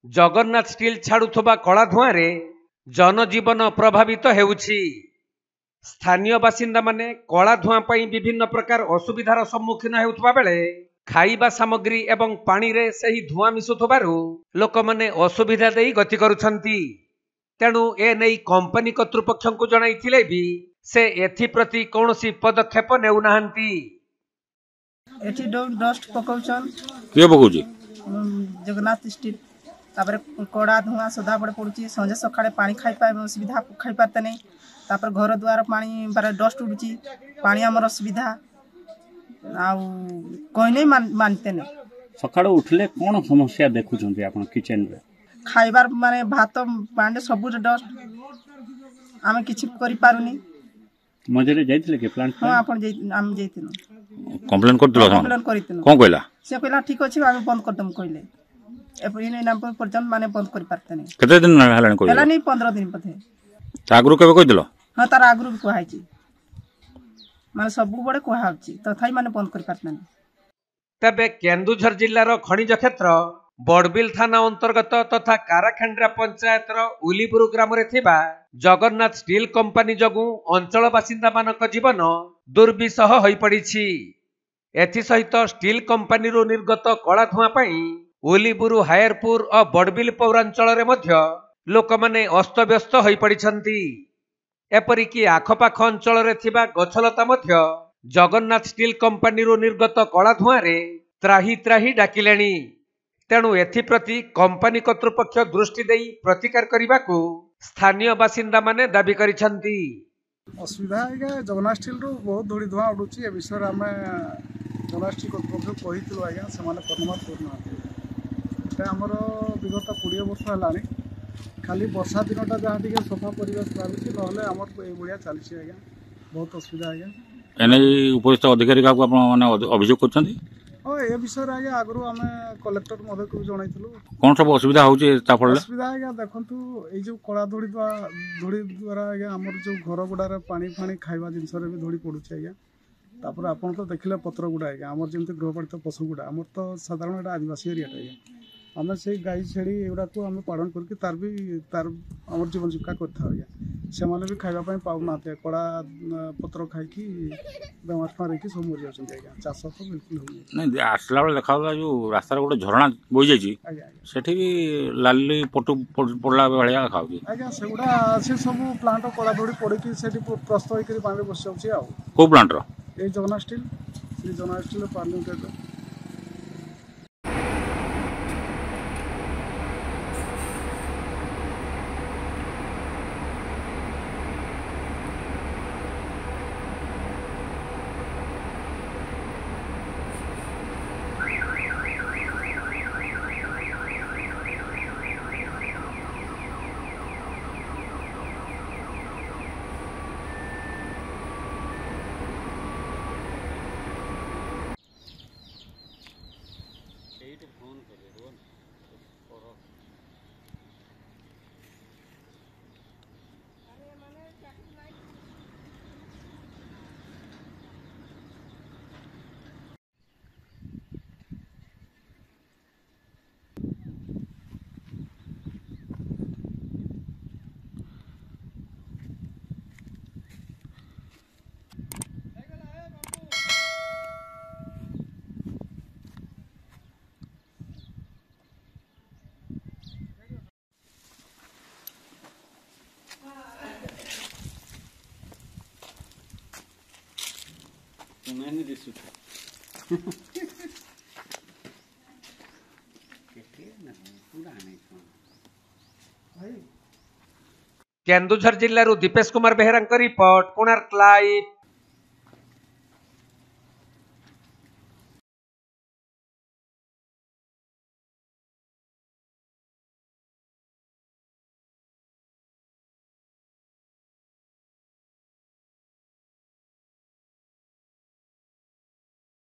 Jagannath steel छाड़ुवा कला धुआं जनजीवन प्रभावित हेउछि। स्थानीय बासिंदा माने कला धुआं पई विभिन्न प्रकार असुविधार सम्मुखीन हेउथबा बेले खाइबा सामग्री एवं पानी रे सही धुआं मिसुथबारु लोक माने असुविधा देई गति करुछंती। तेणु ए नै कंपनी कर्तृपक्षଙ୍କୁ जणाइथिले भी से एथि प्रति कौनसी पदक्षेप नेउ नाहंती। एठी डस्ट पकाउछन के पकाउछि जगन्नाथ स्टील तापर कोड़ा धुआं सदा बड़े पड़ुछि। संजे सकाळे पानी खाइ पाए असुविधा खाइ पाते नै। तापर घर द्वार पानी बारे डस्ट उडुछि पानी हमर असुविधा आ कोइ नै मानते नै। सकाळे उठले कोन समस्या देखुछन्ती आपण किचन रे खाइबार माने भात पांडे सबु डस्ट आमे किछि करि पारुनी। मजरे जाइथिले के प्लांट हां आपण आम जाइथिनो कंप्लेन करथिलो कंप्लेन करिथिनो कोन कहला से कहला ठीक अछि आमे बंद कर दम कहले एपरी नै नाम पर्यंत माने बंद करि पारते नै। केते दिन हलान कहला हला नै 15 दिन पथे आगरु केबे कहिदिलो हां तार आगरु भी कहैछि माने सबु बडे कहैछि तथाई माने बंद करि पारते नै। तबे केन्दुझर जिल्लार खनिज क्षेत्र बड़बिल थाना अंतर्गत तथा काराखेंड्रा पंचायतर उलीपुर ग्राम रे थिबा जगन्नाथ स्टील कंपनी जगु अंचल बासिंदा मानक जीवन दुर्विसह होई पड़िछि। एथि सहित स्टील कंपनी रो निर्गत कला धुआं पई उलीपुर हायरपुर और बड़बिल पौरांचल रे मध्य लोक माने अस्तव्यस्त होई पड़िछंती। एपरिकी आखपाख अंचल रे थिबा गछलता मध्य जगन्नाथ स्टील कंपनी रो निर्गत कला धुआं रे त्राही त्राही डाकिलेनी। तेणु एथिप्रति कंपनी कर्तृपक्ष दृष्टि देई प्रतिकार करिबाकू स्थानीय बासिंदा माने दाबी करिसंती। असुविधा है जगन्नाथ स्टील रो बहुत धूड़ी धुआं उडुची ए विषय आमे जगन्नाथ स्टील कर्तृपक्ष कहितलु आज्ञा सेमाने कर्मत करना एटा हमर विगत 20 वर्ष हलानी खाली वर्षा दिनटा जहाँ टिके सफा परिवेश लाଗୁଛି নহলে हमर ए बढिया चलछि आज्ञा बहुत असुविधा आज्ञा एने उपस्थित अधिकारी का आपण माने अभियोग करछंती। ओ ए विषय आगे आगु आमे कलेक्टर महोदय को जणाइथिलु कोन सब असुविधा होउची ता पड़ले असुविधा आगे देखंतु ए जो कला धूड़ी द्वारा आगे हमर जो घर गुडारे पानी फानी खाइबा जिंस रे भी धूड़ी पडुची आगे तापर आपण तो देखिले पत्र गुडा आगे हमर जेमते गृहपालित पशु गुडा हमर तो साधारण एटा आदिवासी एरिया आगे आमे से गाई छेड़ी एगुडा को आमे पालन करके तार हमर जीवन जीविका करथा आगे से माने भी खाइबा पई पाउ नाते कड़ा पत्र खाइ की बेमार मारे की सब मर जाउछन आगे चाष तो बिल्कुल हो नहीं आसला बेले देखा जो रास्ता गोटे झरणा बोई जाइछि सेठी भी लाली पटु पडला बेलिया खाउछि आगे सेगुडा से सब प्लांट कड़ा धोड़ी पड़ी की सेठी प्रस्त होई करी पानी बस जाउछि आ को प्लांट रो ए जगन्नाथ स्टील श्री जगन्नाथ स्टील पानी के मैंने दिसु केन्दुझर जिल्लारू दीपेश कुमार बेहेरा रिपोर्ट कोणार्क लाइव।